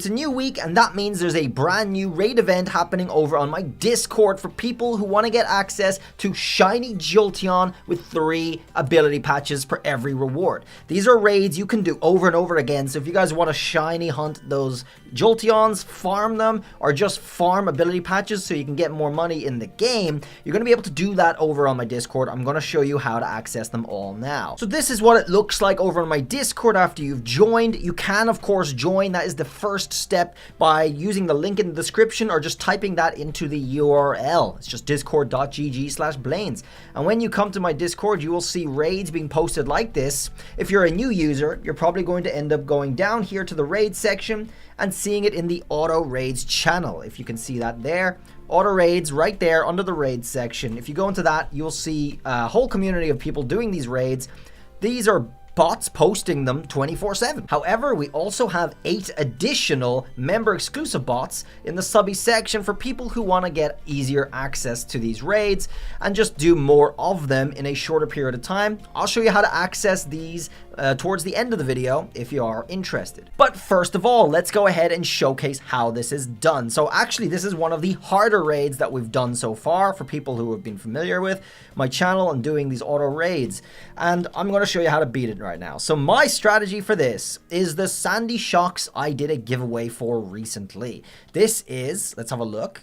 It's a new week, and that means there's a brand new raid event happening over on my Discord for people who want to get access to shiny Jolteon with 3 ability patches for every reward. These are raids you can do over and over again, so if you guys want to shiny hunt those Jolteons, farm them, or just farm ability patches so you can get more money in the game, you're going to be able to do that over on my Discord. I'm going to show you how to access them all now. So this is what it looks like over on my Discord after you've joined. You can, of course, join. That is the first step by using the link in the description or just typing that into the URL. It's just discord.gg/blaines. And when you come to my Discord, you will see raids being posted like this. If you're a new user, you're probably going to end up going down here to the raid section and seeing it in the auto raids channel. If you can see that there, auto raids right there under the raids section. If you go into that, you'll see a whole community of people doing these raids. These are bots posting them 24/7. However, we also have 8 additional member exclusive bots in the subby section for people who want to get easier access to these raids and just do more of them in a shorter period of time. I'll show you how to access these towards the end of the video if you are interested. But first of all, let's go ahead and showcase how this is done. So actually, this is one of the harder raids that we've done so far for people who have been familiar with my channel and doing these auto raids. And I'm going to show you how to beat it right now. So my strategy for this is the Sandy Shocks I did a giveaway for recently. This is, let's have a look.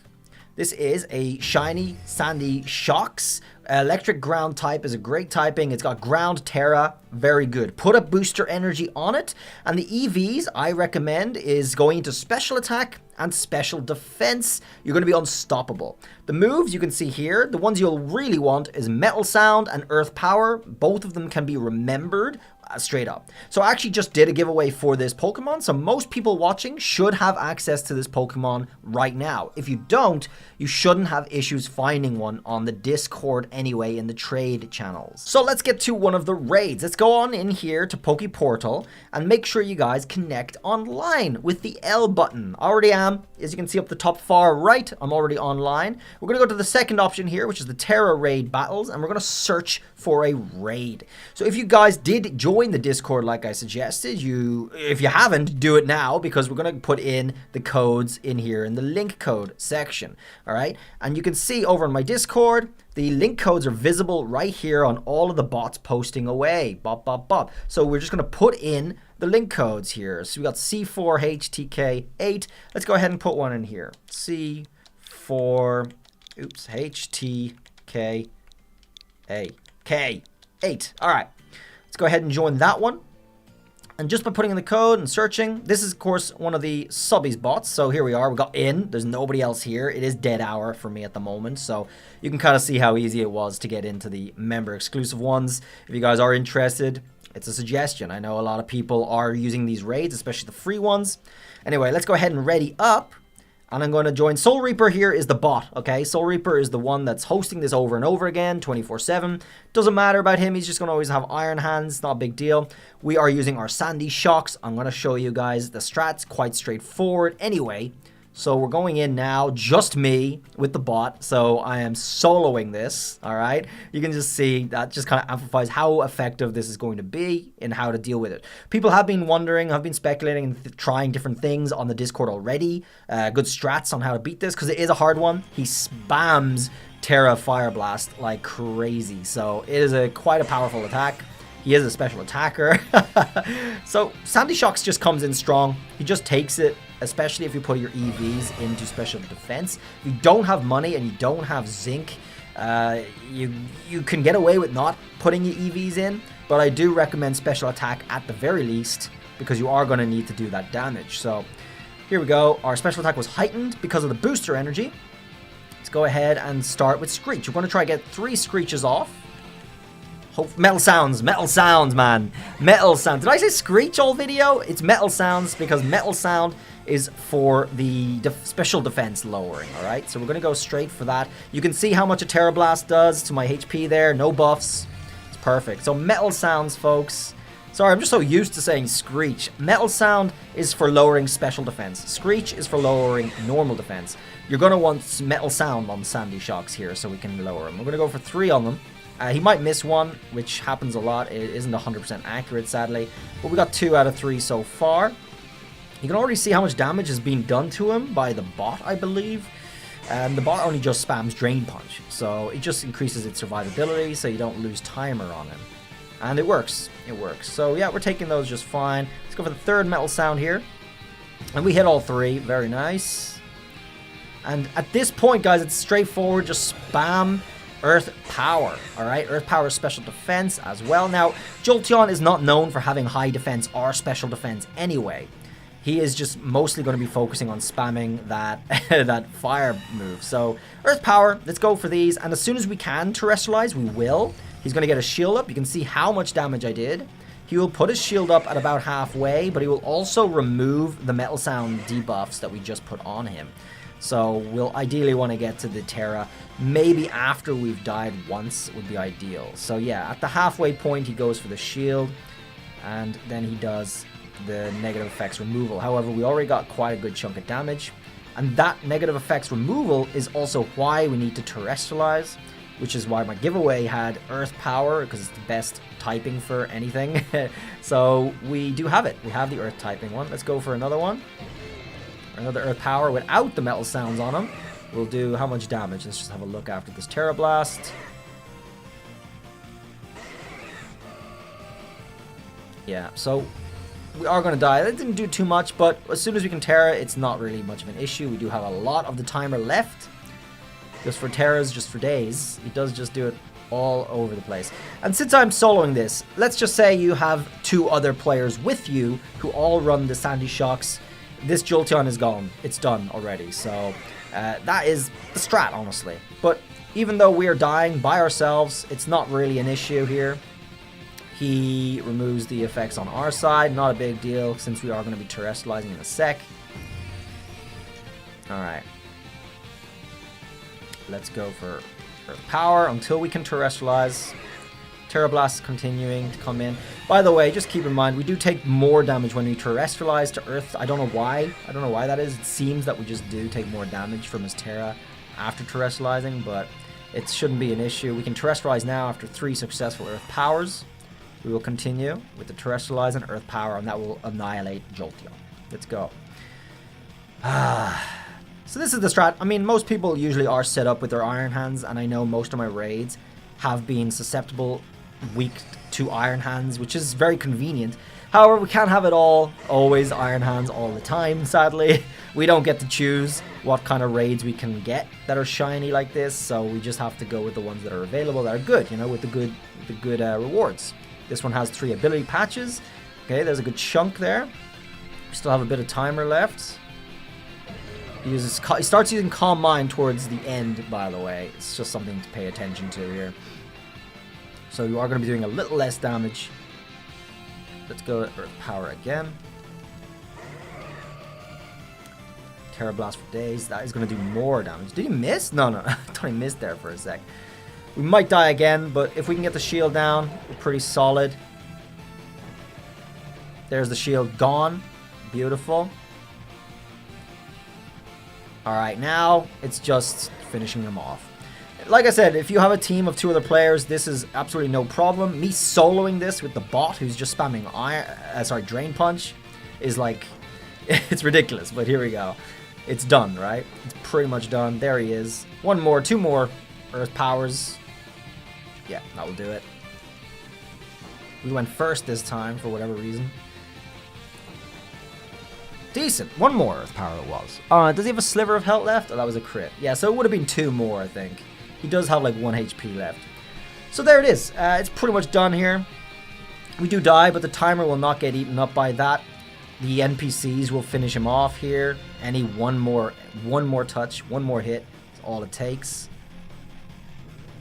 This is a shiny Sandy Shocks. Electric ground type is a great typing. It's got ground Tera, very good. Put a booster energy on it, and the EVs I recommend is going into special attack and special defense. You're going to be unstoppable. The moves you can see here, the ones you'll really want is Metal Sound and Earth Power. Both of them can be remembered straight up. So I actually just did a giveaway for this Pokemon, so most people watching should have access to this Pokemon right now. If you don't, you shouldn't have issues finding one on the Discord anyway in the trade channels. So let's get to one of the raids. Let's go on in here to Poke Portal and make sure you guys connect online with the L button. I already am. As you can see up the top far right, I'm already online. We're going to go to the second option here, which is the Tera Raid Battles, and we're going to search for a raid. So if you guys did join the Discord like I suggested, if you haven't, do it now, because we're going to put in the codes in here in the link code section. All right, and you can see over on my Discord, the link codes are visible right here on all of the bots posting away. Bop, bop, bop. So we're just going to put in the link codes here. So we got C4HTK8. Let's go ahead and put one in here. HTK8. All right. Let's go ahead and join that one. And just by putting in the code and searching, this is, of course, one of the subbies bots. So here we are. We got in. There's nobody else here. It is dead hour for me at the moment. So you can kind of see how easy it was to get into the member exclusive ones. If you guys are interested, it's a suggestion. I know a lot of people are using these raids, especially the free ones. Anyway, let's go ahead and ready up. And I'm going to join Soul Reaper. Here is the bot, okay? Soul Reaper is the one that's hosting this over and over again, 24/7. Doesn't matter about him. He's just going to always have iron hands. Not a big deal. We are using our Sandy Shocks. I'm going to show you guys the strats. Quite straightforward. Anyway, so we're going in now, just me with the bot. So I am soloing this, all right? You can just see that just kind of amplifies how effective this is going to be and how to deal with it. People have been wondering, have been speculating and trying different things on the Discord already. Good strats on how to beat this, because it is a hard one. He spams Tera Fire Blast like crazy. So it is quite a powerful attack. He is a special attacker. So Sandy Shocks just comes in strong. He just takes it, especially if you put your EVs into special defense. If you don't have money and you don't have zinc, you can get away with not putting your EVs in, but I do recommend special attack at the very least, because you are going to need to do that damage. So here we go. Our special attack was heightened because of the booster energy. Let's go ahead and start with Screech. We're going to try to get 3 Screeches off. Metal sounds, man. Metal sounds. Did I say Screech all video? It's metal sounds, because metal sound is for the special defense lowering, all right? So we're going to go straight for that. You can see how much a Tera Blast does to my HP there. No buffs. It's perfect. So metal sounds, folks. Sorry, I'm just so used to saying Screech. Metal sound is for lowering special defense. Screech is for lowering normal defense. You're going to want metal sound on Sandy Shocks here so we can lower them. We're going to go for 3 on them. He might miss one, which happens a lot. It isn't 100% accurate, sadly. But we got 2 out of 3 so far. You can already see how much damage is being done to him by the bot, I believe. And the bot only just spams Drain Punch, so it just increases its survivability so you don't lose timer on him. And it works. It works. So yeah, we're taking those just fine. Let's go for the third metal sound here. And we hit all three. Very nice. And at this point, guys, it's straightforward. Just spam Earth Power. Alright, Earth Power is special defense as well. Now, Jolteon is not known for having high defense or special defense anyway. He is just mostly going to be focusing on spamming that that fire move. So, Earth Power, let's go for these. And as soon as we can terrestrialize, we will. He's going to get a shield up. You can see how much damage I did. He will put his shield up at about halfway, but he will also remove the metal sound debuffs that we just put on him. So, we'll ideally want to get to the Tera. Maybe after we've died once would be ideal. So, yeah, at the halfway point, he goes for the shield. And then he does the negative effects removal. However, we already got quite a good chunk of damage, and that negative effects removal is also why we need to terrestrialize, which is why my giveaway had Earth Power, because it's the best typing for anything. So we do have it. We have the Earth typing one. Let's go for another one. Another Earth Power without the metal sounds on them. We'll do how much damage? Let's just have a look after this Tera Blast. Yeah, so we are going to die. That didn't do too much, but as soon as we can Tera, it's not really much of an issue. We do have a lot of the timer left. Just for Teras, just for days. He does just do it all over the place. And since I'm soloing this, let's just say you have 2 other players with you who all run the Sandy Shocks. This Jolteon is gone. It's done already. So that is the strat, honestly. But even though we are dying by ourselves, it's not really an issue here. He removes the effects on our side. Not a big deal since we are going to be terrestrializing in a sec. Alright. Let's go for Earth Power until we can terrestrialize. Tera Blast is continuing to come in. By the way, just keep in mind, we do take more damage when we terrestrialize to Earth. I don't know why. I don't know why that is. It seems that we just do take more damage from his Tera after terrestrializing, but it shouldn't be an issue. We can terrestrialize now after 3 successful Earth Powers. We will continue with the Terrestrialize and Earth Power, and that will annihilate Jolteon. Let's go. So this is the strat. I mean, most people usually are set up with their Iron Hands, and I know most of my raids have been susceptible, weak to Iron Hands, which is very convenient. However, we can't have it all, always Iron Hands all the time, sadly. We don't get to choose what kind of raids we can get that are shiny like this, so we just have to go with the ones that are available that are good, you know, with the good rewards. This one has 3 ability patches. Okay, there's a good chunk there. We still have a bit of timer left. He starts using Calm Mind towards the end, by the way. It's just something to pay attention to here. So you are going to be doing a little less damage. Let's go with Earth Power again. Tera Blast for days. That is going to do more damage. Did he miss? No. I thought he missed there for a sec. We might die again, but if we can get the shield down, we're pretty solid. There's the shield gone. Beautiful. Alright, now it's just finishing them off. Like I said, if you have a team of 2 other players, this is absolutely no problem. Me soloing this with the bot who's just spamming Drain Punch is like, it's ridiculous, but here we go. It's done, right? It's pretty much done. There he is. 2 more Earth Powers. Yeah, that will do it. We went first this time for whatever reason. Decent. 1 more Earth Power it was. Does he have a sliver of health left? Oh, that was a crit. Yeah, so it would have been 2 more, I think. He does have like 1 HP left. So there it is. It's pretty much done here. We do die, but the timer will not get eaten up by that. The NPCs will finish him off here. Any one more touch, 1 more hit. That's all it takes.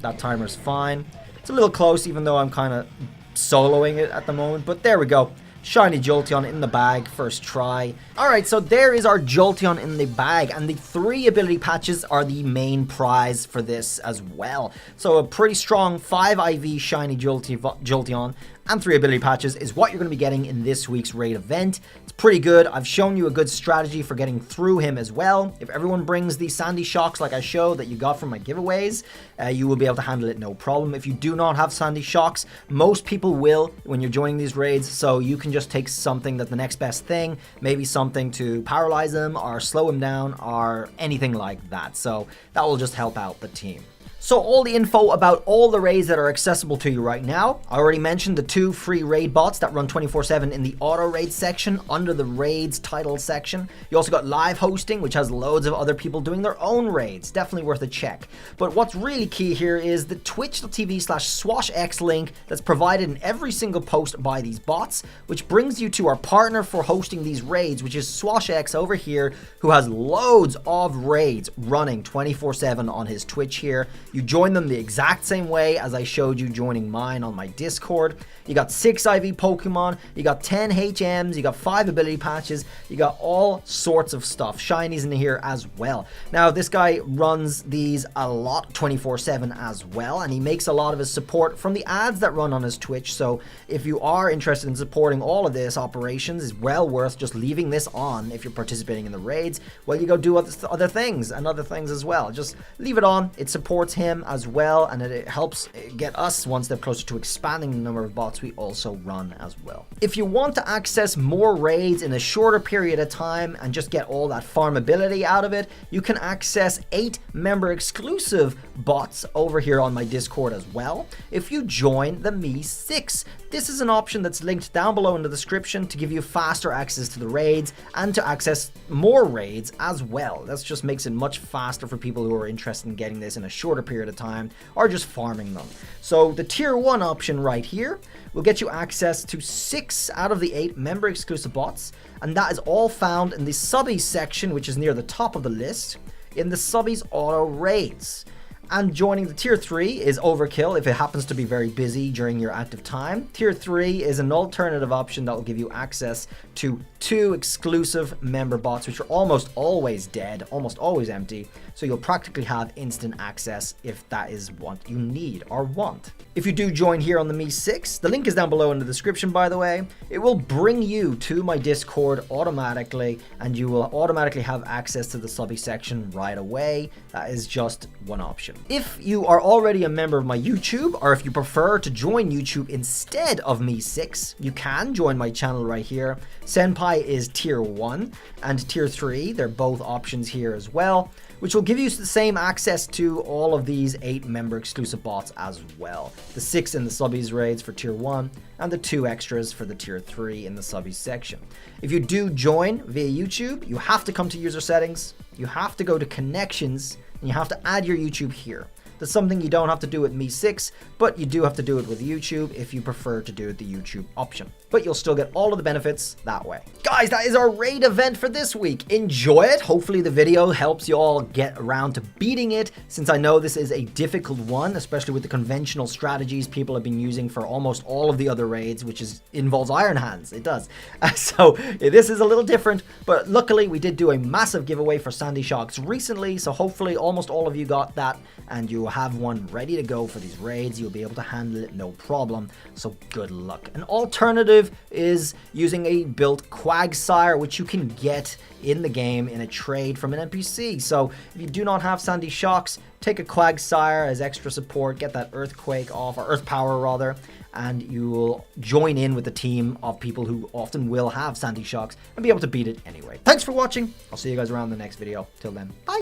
That timer's fine. It's a little close, even though I'm kind of soloing it at the moment. But there we go. Shiny Jolteon in the bag, first try. Alright, so there is our Jolteon in the bag, and the 3 ability patches are the main prize for this as well. So a pretty strong 5 IV Shiny Jolteon and 3 ability patches is what you're going to be getting in this week's raid event. It's pretty good. I've shown you a good strategy for getting through him as well. If everyone brings the Sandy Shocks like I showed that you got from my giveaways, you will be able to handle it no problem. If you do not have Sandy Shocks, most people will when you're joining these raids, so you can just take something that's the next best thing, maybe something to paralyze him or slow him down or anything like that. So that will just help out the team. So all the info about all the raids that are accessible to you right now. I already mentioned the 2 free raid bots that run 24/7 in the auto raid section under the raids title section. You also got live hosting, which has loads of other people doing their own raids. Definitely worth a check. But what's really key here is the twitch.tv/swashx link that's provided in every single post by these bots, which brings you to our partner for hosting these raids, which is SwashX over here, who has loads of raids running 24/7 on his Twitch here. You join them the exact same way as I showed you joining mine on my Discord. You got 6 IV Pokemon, you got 10 HMs, you got 5 ability patches, you got all sorts of stuff. Shinies in here as well. Now, this guy runs these a lot 24/7 as well, and he makes a lot of his support from the ads that run on his Twitch. So if you are interested in supporting all of this operations, it's well worth just leaving this on if you're participating in the raids while you go do other things and other things as well. Just leave it on. It supports him as well, and it helps get us one step closer to expanding the number of bots we also run as well. If you want to access more raids in a shorter period of time and just get all that farmability out of it, you can access 8 member exclusive bots over here on my Discord as well if you join the Me6. This is an option that's linked down below in the description to give you faster access to the raids and to access more raids as well. That just makes it much faster for people who are interested in getting this in a shorter period of time or just farming them. So the tier 1 option right here will get you access to 6 out of the 8 member exclusive bots, and that is all found in the subbies section, which is near the top of the list in the subbies auto raids. And joining the tier 3 is overkill if it happens to be very busy during your active time. Tier 3 is an alternative option that will give you access to 2 exclusive member bots, which are almost always dead, almost always empty. So you'll practically have instant access if that is what you need or want. If you do join here on the Me6, the link is down below in the description, by the way. It will bring you to my Discord automatically, and you will automatically have access to the subby section right away. That is just one option. If you are already a member of my YouTube, or if you prefer to join YouTube instead of Me6, you can join my channel right here. Senpai is tier 1 and tier 3. They're both options here as well, which will give you the same access to all of these 8 member exclusive bots as well. The 6 in the subbies raids for tier 1 and the 2 extras for the tier 3 in the subbies section. If you do join via YouTube, you have to come to user settings, you have to go to connections, and you have to add your YouTube here. That's something you don't have to do with Me6, but you do have to do it with YouTube if you prefer to do it the YouTube option. But you'll still get all of the benefits that way. Guys, that is our raid event for this week. Enjoy it. Hopefully the video helps you all get around to beating it, since I know this is a difficult one, especially with the conventional strategies people have been using for almost all of the other raids, which involves Iron Hands. It does. So this is a little different, but luckily we did do a massive giveaway for Sandy Shocks recently, so hopefully almost all of you got that, and you have one ready to go for these raids. You'll be able to handle it no problem, so good luck. An alternative is using a built Quagsire, which you can get in the game in a trade from an NPC. So if you do not have Sandy Shocks, take a Quagsire as extra support, get that Earthquake off, or Earth Power rather, and you will join in with the team of people who often will have Sandy Shocks and be able to beat it anyway. Thanks for watching. I'll see you guys around in the next video. Till then, bye.